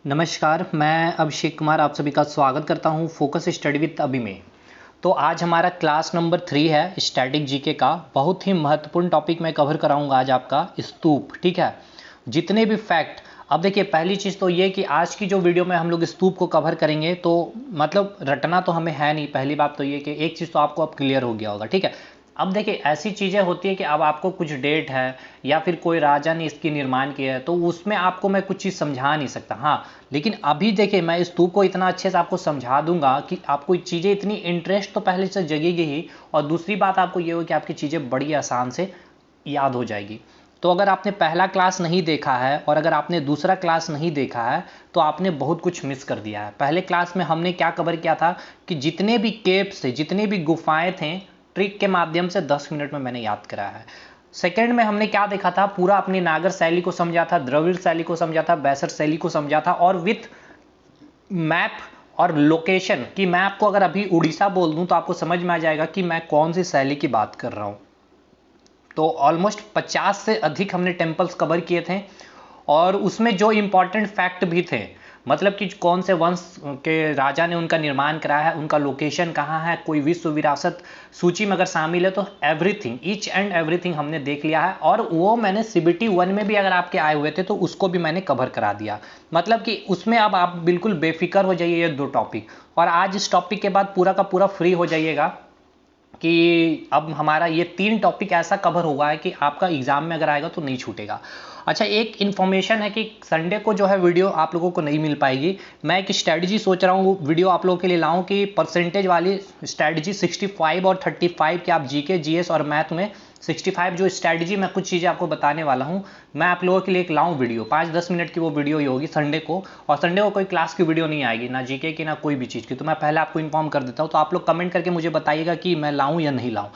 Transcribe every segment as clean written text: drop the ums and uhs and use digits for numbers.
नमस्कार, मैं अभिषेक कुमार आप सभी का स्वागत करता हूं फोकस स्टडी विद अभी में। तो आज हमारा क्लास नंबर 3 है स्टैटिक जीके का। बहुत ही महत्वपूर्ण टॉपिक मैं कवर कराऊंगा आज आपका स्तूप। ठीक है, जितने भी फैक्ट, अब देखिए पहली चीज़ तो ये कि आज की जो वीडियो में हम लोग स्तूप को कवर करेंगे तो मतलब रटना तो हमें है नहीं। पहली बात तो ये कि एक चीज़ तो आपको अब क्लियर हो गया होगा। ठीक है, अब देखिए ऐसी चीज़ें होती है कि अब आपको कुछ डेट है या फिर कोई राजा ने इसकी निर्माण किया है तो उसमें आपको मैं कुछ चीज़ समझा नहीं सकता। हाँ, लेकिन अभी देखिए मैं स्तूप को इतना अच्छे से आपको समझा दूंगा कि आपको चीज़ें इतनी इंटरेस्ट तो पहले से जगेगी ही, और दूसरी बात आपको ये हो कि आपकी चीज़ें बड़ी आसान से याद हो जाएगी। तो अगर आपने पहला क्लास नहीं देखा है और अगर आपने दूसरा क्लास नहीं देखा है तो आपने बहुत कुछ मिस कर दिया है। पहले क्लास में हमने क्या कवर किया था कि जितने भी केव्स थे, जितने भी गुफाएं थे, ट्रिक के माध्यम से 10 मिनट में मैंने याद कराया है। सेकंड में हमने क्या देखा था, पूरा अपनी नागर शैली को समझा था, द्रविड़ शैली को समझा था, बैसर शैली को समझा था, और विथ मैप और लोकेशन कि मैं आपको अगर अभी उड़ीसा बोल दूं तो आपको समझ में आ जाएगा कि मैं कौन सी शैली की बात कर रहा हूं। तो ऑलमोस्ट 50 से अधिक हमने टेम्पल्स कवर किए थे, और उसमें जो इंपॉर्टेंट फैक्ट भी थे, मतलब कि कौन से वंश के राजा ने उनका निर्माण कराया है, उनका लोकेशन कहाँ है, कोई विश्व विरासत सूची में अगर शामिल है तो एवरीथिंग, ईच एंड एवरीथिंग हमने देख लिया है। और वो मैंने सीबीटी 1 में भी अगर आपके आए हुए थे तो उसको भी मैंने कवर करा दिया। मतलब कि उसमें अब आप बिल्कुल बेफिक्र हो जाइए ये दो टॉपिक, और आज इस टॉपिक के बाद पूरा का पूरा फ्री हो जाइएगा कि अब हमारा ये 3 टॉपिक ऐसा कवर हुआ है कि आपका एग्जाम में अगर आएगा तो नहीं छूटेगा। अच्छा, एक इन्फॉर्मेशन है कि संडे को जो है वीडियो आप लोगों को नहीं मिल पाएगी। मैं एक स्ट्रैटेजी सोच रहा हूँ वीडियो आप लोगों के लिए लाऊं कि परसेंटेज वाली स्ट्रैटेजी 65 और 35 के आप जीके जीएस और मैथ में 65 जो स्ट्रैटेजी मैं कुछ चीज़ें आपको बताने वाला हूँ, मैं आप लोगों के लिए एक लाऊं वीडियो 5-10 मिनट की। वो वीडियो ही होगी संडे को, और संडे को कोई क्लास की वीडियो नहीं आएगी, ना जीके की ना कोई भी चीज़ की। तो मैं पहले आपको इन्फॉर्म कर देता हूँ, तो आप लोग कमेंट करके मुझे बताइएगा कि मैं लाऊं या नहीं लाऊं।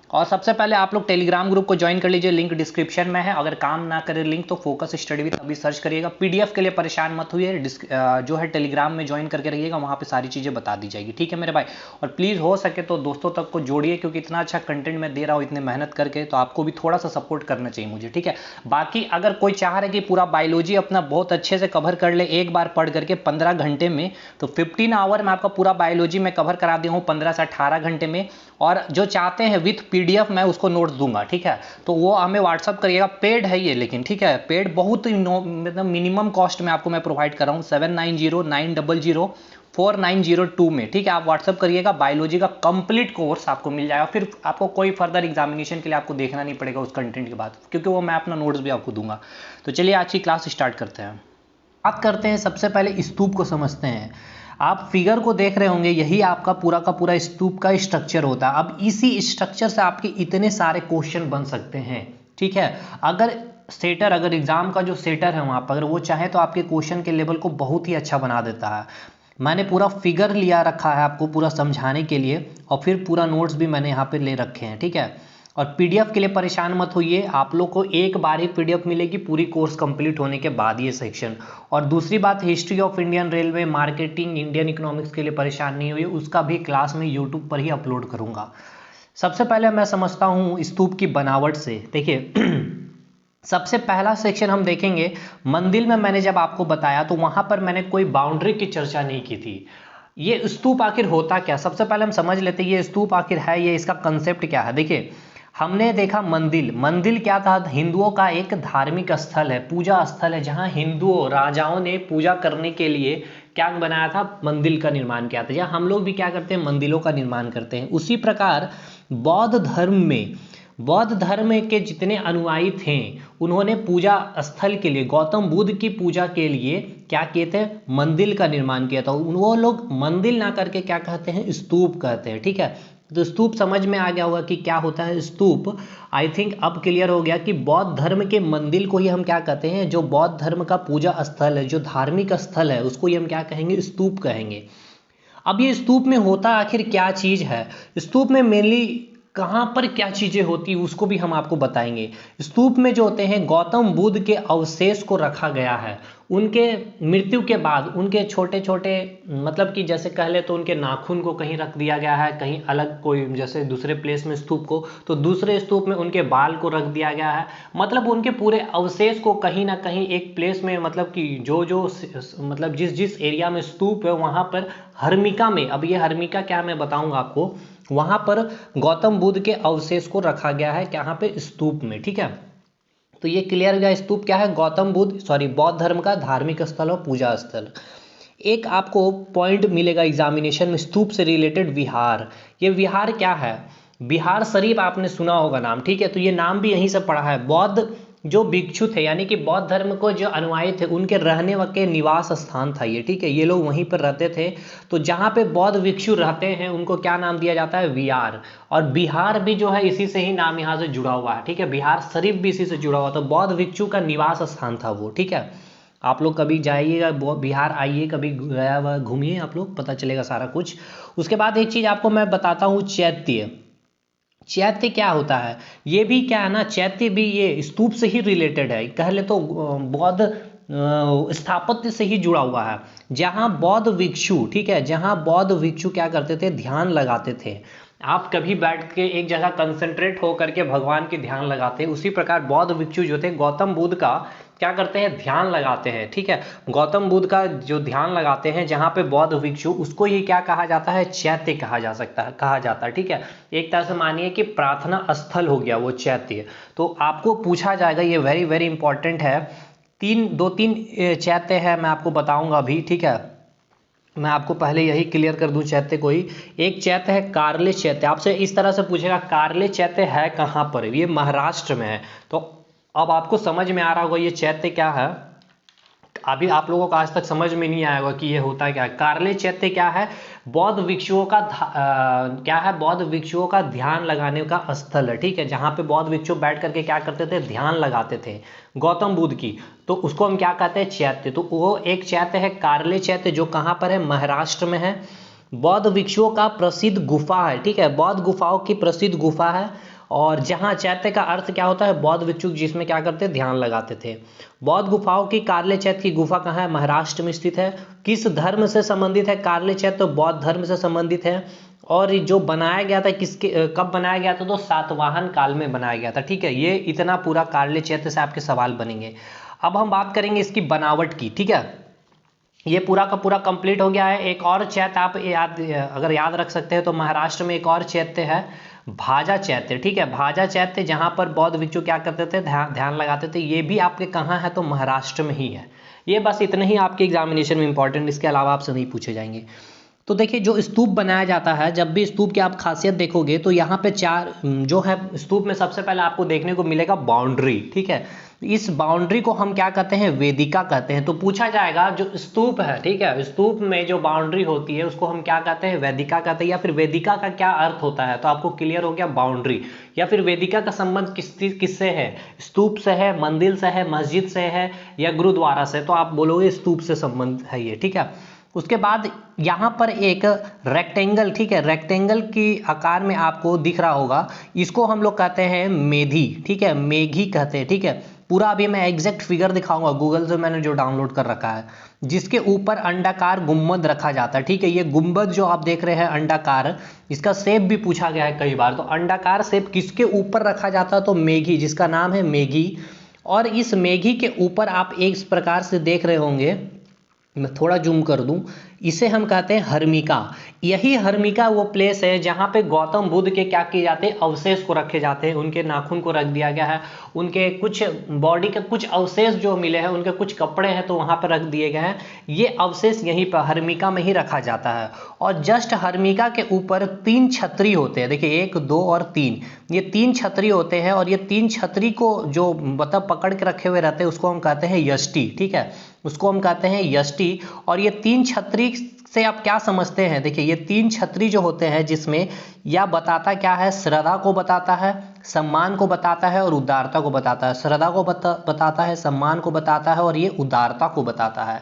और सबसे पहले आप लोग टेलीग्राम ग्रुप को ज्वाइन कर लीजिए, लिंक डिस्क्रिप्शन में है। अगर काम ना करे लिंक तो फोकस स्टडी विद अभी सर्च करिएगा। पीडीएफ के लिए परेशान मत हुई, जो है टेलीग्राम में ज्वाइन करके रहिएगा, वहाँ पे सारी चीज़ें बता दी जाएगी। ठीक है मेरे भाई, और प्लीज़ हो सके तो दोस्तों तक को जोड़िए, क्योंकि इतना अच्छा कंटेंट मैं दे रहा हूँ इतने मेहनत करके, तो आपको भी थोड़ा सा सपोर्ट करना चाहिए मुझे। ठीक है, बाकी अगर कोई चाह रहे कि पूरा बायोलॉजी अपना बहुत अच्छे से कवर कर ले एक बार पढ़ करके 15 घंटे में, तो 15 आवर में आपका पूरा बायोलॉजी में कवर करा दिया हूँ 15 से 18 घंटे में। और जो चाहते हैं विथ पीडीएफ मैं उसको नोट्स दूंगा। ठीक है, तो वो हमें व्हाट्सअप करिएगा। पेड है ये, लेकिन ठीक है पेड बहुत ही मतलब मिनिमम कॉस्ट में आपको मैं प्रोवाइड कर रहा हूँ 7909004902 में। ठीक है, आप व्हाट्सअप करिएगा, बायोलॉजी का कंप्लीट कोर्स आपको मिल जाएगा। फिर आपको कोई फर्दर एग्जामिनेशन के लिए आपको देखना नहीं पड़ेगा उस कंटेंट के बाद, क्योंकि वो मैं अपना नोट्स भी आपको दूंगा। तो चलिए आज की क्लास स्टार्ट करते हैं। बात करते हैं, सबसे पहले स्तूप को समझते हैं। आप फिगर को देख रहे होंगे, यही आपका पूरा का पूरा स्तूप का स्ट्रक्चर होता है। अब इसी स्ट्रक्चर से आपके इतने सारे क्वेश्चन बन सकते हैं। ठीक है, अगर सेटर, अगर एग्जाम का जो सेटर है वहां पर अगर वो चाहे तो आपके क्वेश्चन के लेवल को बहुत ही अच्छा बना देता है। मैंने पूरा फिगर लिया रखा है आपको पूरा समझाने के लिए, और फिर पूरा नोट्स भी मैंने यहाँ पे ले रखे हैं। ठीक है, और पीडीएफ के लिए परेशान मत होइए, आप लोग को एक बार ही पीडीएफ मिलेगी पूरी कोर्स कंप्लीट होने के बाद ये सेक्शन। और दूसरी बात, history of Indian railway, marketing, Indian economics के लिए परेशान नहीं होइए, उसका भी क्लास में यूट्यूब पर ही अपलोड करूंगा। सबसे पहले मैं समझता हूँ स्तूप की बनावट से। देखिए सबसे पहला सेक्शन हम देखेंगे, मंदिर में मैंने जब आपको बताया तो वहां पर मैंने कोई बाउंड्री की चर्चा नहीं की थी। ये स्तूप आखिर होता क्या, सबसे पहले हम समझ लेते हैं ये स्तूप आखिर है, ये इसका कंसेप्ट क्या है। देखिए हमने देखा मंदिर, मंदिर क्या था, हिंदुओं का एक धार्मिक स्थल है, पूजा स्थल है, जहां हिंदुओं राजाओं ने पूजा करने के लिए क्या बनाया था, मंदिर का निर्माण किया था। या हम लोग भी क्या करते हैं, मंदिरों का निर्माण करते हैं। उसी प्रकार बौद्ध धर्म में, बौद्ध धर्म के जितने अनुयायी थे उन्होंने पूजा स्थल के लिए, गौतम बुद्ध की पूजा के लिए क्या किए थे, मंदिर का निर्माण किया था। वो लोग मंदिर ना करके क्या कहते हैं, स्तूप कहते हैं। ठीक है, तो स्तूप समझ में आ गया होगा कि क्या होता है स्तूप। आई थिंक अब क्लियर हो गया कि बौद्ध धर्म के मंदिर को ही हम क्या कहते हैं, जो बौद्ध धर्म का पूजा स्थल है, जो धार्मिक स्थल है, उसको ही हम क्या कहेंगे, स्तूप कहेंगे। अब ये स्तूप में होता आखिर क्या चीज है, स्तूप में मेनली कहाँ पर क्या चीजें होती है उसको भी हम आपको बताएंगे। स्तूप में जो होते हैं गौतम बुद्ध के अवशेष को रखा गया है, उनके मृत्यु के बाद उनके छोटे छोटे, मतलब कि जैसे कह ले तो उनके नाखून को कहीं रख दिया गया है, कहीं अलग कोई जैसे दूसरे प्लेस में स्तूप को, तो दूसरे स्तूप में उनके बाल को रख दिया गया है। मतलब उनके पूरे अवशेष को कहीं ना कहीं एक प्लेस में, मतलब कि जो जो मतलब जिस जिस एरिया में स्तूप है वहाँ पर हर्मिका में, अब ये हर्मिका क्या मैं बताऊँगा आपको, वहाँ पर गौतम बुद्ध के अवशेष को रखा गया है, यहाँ पे स्तूप में, ठीक है। तो ये क्लियर हो गया, स्तूप क्या है, गौतम बुद्ध बौद्ध धर्म का धार्मिक स्थल और पूजा स्थल। एक आपको पॉइंट मिलेगा एग्जामिनेशन में स्तूप से रिलेटेड, विहार। ये विहार क्या है, बिहार शरीफ आपने सुना होगा नाम, ठीक है। तो ये नाम भी यहीं से पढ़ा है। बौद्ध जो भिक्षु थे यानी कि बौद्ध धर्म को जो अनुयायी थे उनके रहने के निवास स्थान था ये, ठीक है। ये लोग वहीं पर रहते थे। तो जहाँ पे बौद्ध भिक्षु रहते हैं उनको क्या नाम दिया जाता है, विहार। और बिहार भी जो है इसी से ही नाम यहाँ से जुड़ा हुआ है, ठीक है। बिहार शरीफ भी इसी से जुड़ा हुआ, तो बौद्ध भिक्षु का निवास स्थान था वो, ठीक है। आप लोग कभी जाइएगा बिहार, आइए कभी, गया हुआ घूमिए, आप लोग पता चलेगा सारा कुछ। उसके बाद एक चीज़ आपको मैं बताता हूँ, चैत्य। चैत्य क्या होता है, ये भी क्या है ना, चैत्य भी ये स्तूप से ही रिलेटेड है, कह ले तो बौद्ध स्थापत्य से ही जुड़ा हुआ है। जहाँ बौद्ध भिक्षु, ठीक है, जहाँ बौद्ध भिक्षु क्या करते थे, ध्यान लगाते थे। आप कभी बैठ के एक जगह कंसंट्रेट होकर के भगवान के ध्यान लगाते हैं, उसी प्रकार बौद्ध भिक्षु जो थे गौतम बुद्ध का क्या करते हैं, ध्यान लगाते हैं, ठीक है। गौतम बुद्ध का जो ध्यान लगाते हैं जहाँ पे बौद्ध भिक्षु, उसको ही क्या कहा जाता है, चैत्य कहा जा सकता है, कहा जाता है, ठीक है। एक तरह से मानिए कि प्रार्थना स्थल हो गया वो चैत्य। तो आपको पूछा जाएगा, ये वेरी वेरी इंपॉर्टेंट है। दो तीन चैत्य है, मैं आपको बताऊंगा अभी, ठीक है। मैं आपको पहले यही क्लियर कर दूं चैत्य को ही। एक चैत्य है कार्ले चैत्य, आपसे इस तरह से पूछेगा कार्ले चैत्य है कहाँ पर, ये महाराष्ट्र में है। तो अब आपको समझ में आ रहा होगा ये चैत्य क्या है। अभी आप लोगों को आज तक समझ में नहीं आएगा कि ये होता क्या है। कार्ले चैत्य क्या है, बौद्ध भिक्षुओं का क्या है, बौद्ध भिक्षुओं का ध्यान लगाने का स्थल है, ठीक है। जहाँ पे बौद्ध भिक्षु बैठ करके क्या करते थे, ध्यान लगाते थे गौतम बुद्ध की, तो उसको हम क्या कहते हैं, चैत्य। तो वो एक चैत्य है कार्ले चैत्य, जो कहाँ पर है, महाराष्ट्र में है। बौद्ध भिक्षुओं का प्रसिद्ध गुफा है, ठीक है, बौद्ध गुफाओं की प्रसिद्ध गुफा है। और जहाँ चैत्य का अर्थ क्या होता है, बौद्ध भिक्षु जिसमें क्या करते, ध्यान लगाते थे। बौद्ध गुफाओं की कार्ले चैत्य की गुफा कहाँ है, महाराष्ट्र में स्थित है। किस धर्म से संबंधित है कार्ले चैत्य, तो बौद्ध धर्म से संबंधित है। और जो बनाया गया था किसके, कब बनाया गया था, तो सातवाहन काल में बनाया गया था, ठीक है। ये इतना पूरा कार्ले चैत्य से आपके सवाल बनेंगे। अब हम बात करेंगे इसकी बनावट की, ठीक है। ये पूरा का पूरा कंप्लीट हो गया है। एक और चैत्य आप अगर याद रख सकते हैं तो महाराष्ट्र में एक और चैत्य है, भाजा चैत्य, ठीक है। भाजा चैत्य जहाँ पर बौद्ध भिक्षु क्या करते थे, ध्यान लगाते थे। ये भी आपके कहाँ है, तो महाराष्ट्र में ही है। ये बस इतना ही आपके एग्जामिनेशन में इंपॉर्टेंट, इसके अलावा आपसे नहीं पूछे जाएंगे। तो देखिए जो स्तूप बनाया जाता है, जब भी स्तूप की आप खासियत देखोगे तो यहाँ पे चार जो है स्तूप में सबसे पहले आपको देखने को मिलेगा बाउंड्री, ठीक है। इस बाउंड्री को हम क्या कहते हैं, वेदिका कहते हैं। तो पूछा जाएगा जो स्तूप है, ठीक है, स्तूप में जो बाउंड्री होती है उसको हम क्या कहते हैं, वेदिका कहते हैं। या फिर वेदिका का क्या अर्थ होता है, तो आपको क्लियर हो गया, बाउंड्री। या फिर वेदिका का संबंध किससे है, स्तूप से है, मंदिर से है, मस्जिद से है, या गुरुद्वारा से, तो आप बोलोगे स्तूप से संबंध है ये, ठीक है। उसके बाद यहाँ पर एक रेक्टेंगल, ठीक है, रेक्टेंगल की आकार में आपको दिख रहा होगा, इसको हम लोग कहते हैं मेधी, ठीक है, मेघी कहते हैं, ठीक है। पूरा अभी मैं एग्जैक्ट फिगर दिखाऊंगा गूगल से मैंने जो डाउनलोड कर रखा है, जिसके ऊपर अंडाकार गुम्बद रखा जाता है, ठीक है। ये गुम्बद जो आप देख रहे हैं अंडाकार, इसका शेप भी पूछा गया है कई बार। तो अंडाकार शेप किसके ऊपर रखा जाता है, तो मेघी, जिसका नाम है मेघी। और इस मेघी के ऊपर आप एक प्रकार से देख रहे होंगे, मैं थोड़ा जूम कर दूं, इसे हम कहते हैं हर्मिका। यही हर्मिका वो प्लेस है जहाँ पे गौतम बुद्ध के क्या किए जाते हैं, अवशेष को रखे जाते हैं। उनके नाखून को रख दिया गया है, उनके कुछ बॉडी के कुछ अवशेष जो मिले हैं, उनके कुछ कपड़े हैं तो वहाँ पर रख दिए गए हैं। ये अवशेष यहीं पर हर्मिका में ही रखा जाता है। और जस्ट हर्मिका के ऊपर 3 छतरी होते हैं, देखिए 1 2 और 3, ये 3 छतरी होते हैं। और ये 3 छतरी को जो मतलब पकड़ के रखे हुए रहते हैं उसको हम कहते हैं यष्टि, ठीक है, उसको हम कहते हैं यष्टि। और ये 3 छतरी से आप क्या समझते हैं, देखिए ये 3 छतरी जो होते हैं, जिसमें यह बताता क्या है, श्रद्धा को बताता है, सम्मान को बताता है और उदारता को बताता है। श्रद्धा को बताता है, सम्मान को बताता है और ये उदारता को बताता है।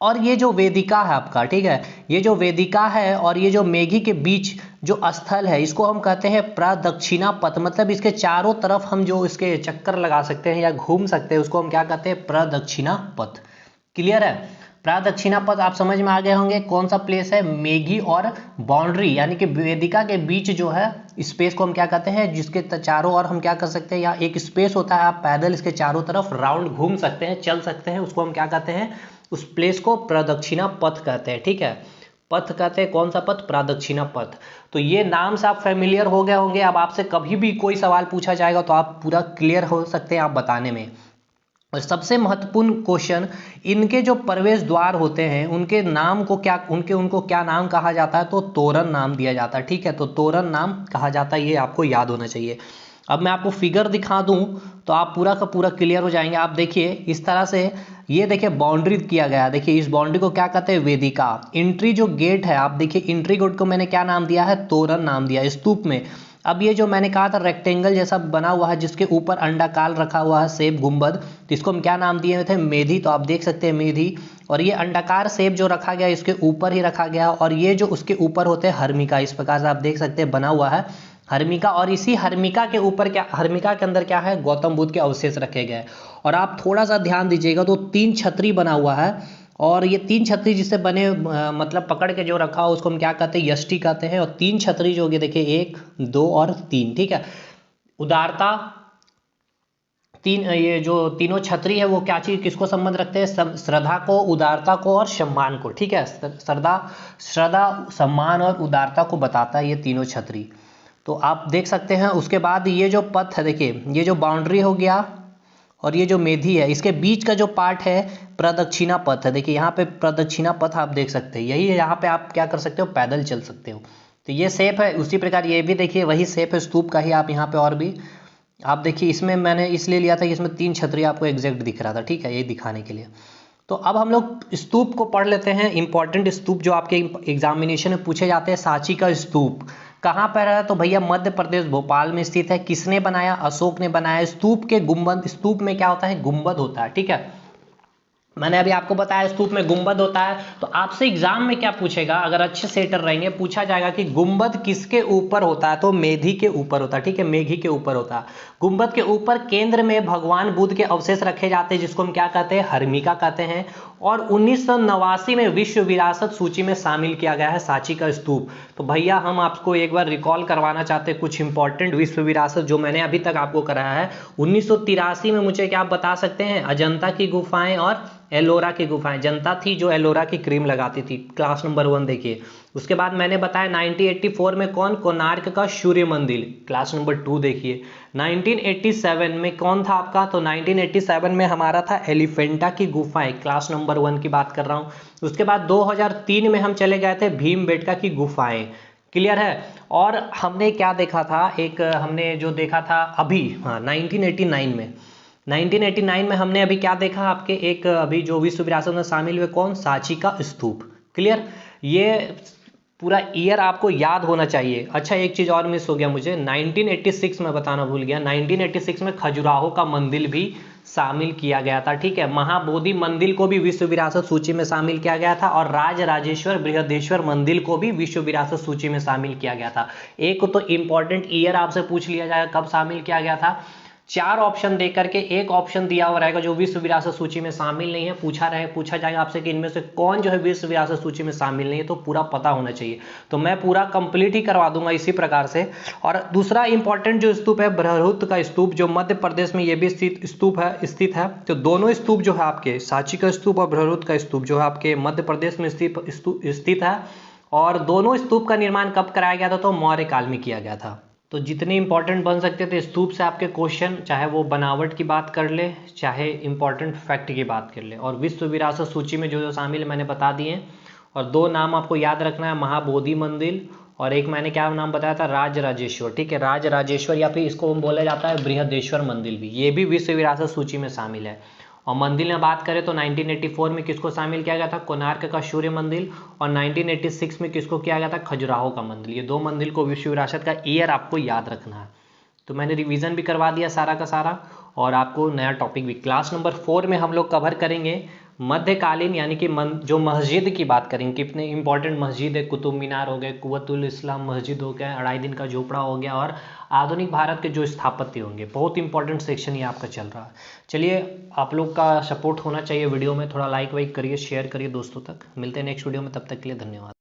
और ये जो वेदिका है आपका, ठीक है, ये जो वेदिका है और ये जो मेघी के बीच जो स्थल है, इसको हम कहते हैं प्रदक्षिणा पथ। मतलब इसके चारों तरफ हम जो इसके चक्कर लगा सकते हैं या घूम सकते हैं, उसको हम क्या कहते हैं, प्रदक्षिणा पथ। क्लियर है। प्रदक्षिणा पथ आप समझ में आ गए होंगे कौन सा प्लेस है, मेघी और बाउंड्री यानी कि वेदिका के बीच जो है स्पेस को हम क्या कहते हैं, जिसके चारों ओर हम क्या कर सकते हैं, या एक स्पेस होता है, आप पैदल इसके चारों तरफ राउंड घूम सकते हैं, चल सकते हैं, उसको हम क्या कहते हैं, उस प्लेस को प्रदक्षिणा पथ कहते हैं। ठीक है, पथ कहते हैं कौन सा पथ, प्रदक्षिणा पथ। तो ये नाम से आप फेमिलियर हो गए होंगे। अब आपसे कभी भी कोई सवाल पूछा जाएगा तो आप पूरा क्लियर हो सकते हैं आप बताने में। और सबसे महत्वपूर्ण क्वेश्चन, इनके जो प्रवेश द्वार होते हैं उनके नाम को क्या, उनको क्या नाम कहा जाता है, तो तोरण नाम दिया जाता है। ठीक है, तो तोरण नाम कहा जाता है, ये आपको याद होना चाहिए। अब मैं आपको फिगर दिखा दूं तो आप पूरा का पूरा क्लियर हो जाएंगे। आप देखिए इस तरह से, ये देखिए बाउंड्री किया गया है, देखिए इस बाउंड्री को क्या कहते हैं, वेदिका। एंट्री जो गेट है, आप देखिए एंट्री गेट को मैंने क्या नाम दिया है, तोरण नाम दिया है, स्तूप में। अब ये जो मैंने कहा था रेक्टेंगल जैसा बना हुआ है जिसके ऊपर अंडाकार रखा हुआ है शेप गुंबद, तो इसको हम क्या नाम दिए हुए थे, मेधी। तो आप देख सकते हैं मेधी। और ये अंडाकार शेप जो रखा गया इसके ऊपर ही रखा गया, और ये जो उसके ऊपर होते हैं हर्मिका, इस प्रकार से आप देख सकते हैं बना हुआ है हर्मिका। और इसी हर्मिका के ऊपर क्या, हर्मिका के अंदर क्या है, गौतम बुद्ध के अवशेष रखे गए। और आप थोड़ा सा ध्यान दीजिएगा तो 3 छतरी बना हुआ है, और ये 3 छतरी जिससे बने मतलब पकड़ के जो रखा हो उसको हम क्या कहते हैं, यष्टि कहते हैं। और 3 छतरी जो होगी देखिए 1 2 और 3। ठीक है, उदारता, ये जो तीनों छतरी है वो क्या चीज, किसको संबंध रखते हैं, श्रद्धा को, उदारता को और सम्मान को। ठीक है, श्रद्धा सम्मान और उदारता को बताता है ये तीनों छतरी। तो आप देख सकते हैं। उसके बाद ये जो पथ है, देखिए ये जो बाउंड्री हो गया और ये जो मेधी है, इसके बीच का जो पार्ट है प्रदक्षिणा पथ है। देखिए यहाँ पे प्रदक्षिणा पथ आप देख सकते हैं, यही है, यहाँ पे आप क्या कर सकते हो, पैदल चल सकते हो। तो ये शेप है। उसी प्रकार ये भी देखिए वही शेप है स्तूप का ही, आप यहाँ पे और भी आप देखिए, इसमें मैंने इसलिए लिया था कि इसमें 3 छतरी आपको एग्जैक्ट दिख रहा था। ठीक है, ये दिखाने के लिए। तो अब हम लोग स्तूप को पढ़ लेते हैं। इंपॉर्टेंट स्तूप जो आपके एग्जामिनेशन में पूछे जाते हैं, सांची का स्तूप कहाँ पर है, तो भैया मध्य प्रदेश भोपाल में स्थित है। किसने बनाया, अशोक ने बनाया। स्तूप के गुंबद, स्तूप में क्या होता है, गुंबद होता है। ठीक है, मैंने अभी आपको बताया स्तूप में गुंबद होता है। तो आपसे एग्जाम में क्या पूछेगा, अगर अच्छे सेटर रहेंगे, पूछा जाएगा कि गुंबद किसके ऊपर होता है, तो मेधी के ऊपर होता है। ठीक है, मेघी के ऊपर होता है। गुंबद के ऊपर केंद्र में भगवान बुद्ध के अवशेष रखे जाते हैं जिसको हम क्या कहते हैं, हर्मिका कहते हैं। और 1989 में विश्व विरासत सूची में शामिल किया गया है सांची का स्तूप। तो भैया हम आपको एक बार रिकॉल करवाना चाहते हैं कुछ इंपॉर्टेंट विश्व विरासत जो मैंने अभी तक आपको कराया है। 1983 में मुझे क्या आप बता सकते हैं, अजंता की गुफाएं और एलोरा की गुफाएं। जनता थी जो एलोरा की क्रीम लगाती थी, क्लास नंबर 1 देखिए। उसके बाद मैंने बताया 1984 में कौन, कोणार्क का सूर्य मंदिर, क्लास नंबर 2 देखिए। 1987 में कौन था आपका, तो 1987 में हमारा था एलिफेंटा की गुफाएं, क्लास नंबर 1 की बात कर रहा हूँ। उसके बाद 2003 में हम चले गए थे भीमबेटका की गुफाएं। क्लियर है। और हमने क्या देखा था, एक हमने जो देखा था अभी, हाँ 1989 में हमने अभी क्या देखा आपके, एक अभी जो विश्व विरासत में शामिल हुए कौन, सांची का स्तूप। क्लियर, ये पूरा ईयर आपको याद होना चाहिए। अच्छा एक चीज़ और मिस हो गया मुझे, 1986 में बताना भूल गया, 1986 में खजुराहो का मंदिर भी शामिल किया गया था। ठीक है, महाबोधि मंदिर को भी विश्व विरासत सूची में शामिल किया गया था, और राज राजेश्वर बृहदेश्वर मंदिर को भी विश्व विरासत सूची में शामिल किया गया था। एक तो इंपॉर्टेंट ईयर आपसे पूछ लिया जाएगा कब शामिल किया गया था। 4 ऑप्शन दे करके एक ऑप्शन दिया हुआ रहेगा जो विश्व विरासत सूची में शामिल नहीं है, पूछा जाएगा आपसे कि इनमें से कौन जो है विश्व विरासत सूची में शामिल नहीं है, तो पूरा पता होना चाहिए। तो मैं पूरा कंप्लीट ही करवा दूंगा इसी प्रकार से। और दूसरा इंपॉर्टेंट जो स्तूप है बृहरुत का स्तूप, जो मध्य प्रदेश में ये भी स्थित है। तो दोनों स्तूप जो है आपके, सांची का स्तूप और बृहरुत का स्तूप जो है आपके मध्य प्रदेश में स्थित है। और दोनों स्तूप का निर्माण कब कराया गया था, तो मौर्य काल में किया गया था। तो जितने इंपॉर्टेंट बन सकते थे स्तूप से आपके क्वेश्चन, चाहे वो बनावट की बात कर ले, चाहे इंपॉर्टेंट फैक्ट की बात कर ले। और विश्व विरासत सूची में जो जो शामिल मैंने बता दिए। और 2 नाम आपको याद रखना है, महाबोधि मंदिर, और एक मैंने क्या नाम बताया था, राज राजेश्वर। ठीक है, राज राजेश्वर या फिर इसको बोला जाता है बृहदेश्वर मंदिर भी, ये भी विश्व विरासत सूची में शामिल है। और मंदिर में बात करें तो 1984 में किसको शामिल किया गया था, कोणार्क का सूर्य मंदिर। और 1986 में किसको किया गया था, खजुराहो का मंदिर। ये 2 मंदिर को विश्व विरासत का ईयर आपको याद रखना है। तो मैंने रिवीजन भी करवा दिया सारा का सारा, और आपको नया टॉपिक भी क्लास नंबर 4 में हम लोग कवर करेंगे मध्यकालीन यानी कि जो मस्जिद की बात करेंगे, कितने इंपॉर्टेंट मस्जिद है, कुतुब मीनार हो गए, कुव्वतुल इस्लाम मस्जिद हो गया, अढ़ाई दिन का झोपड़ा हो गया, और आधुनिक भारत के जो स्थापत्य होंगे। बहुत इंपॉर्टेंट सेक्शन ये आपका चल रहा है। चलिए, आप लोग का सपोर्ट होना चाहिए वीडियो में, थोड़ा लाइक वाइक करिए, शेयर करिए दोस्तों तक। मिलते हैं नेक्स्ट वीडियो में, तब तक के लिए धन्यवाद।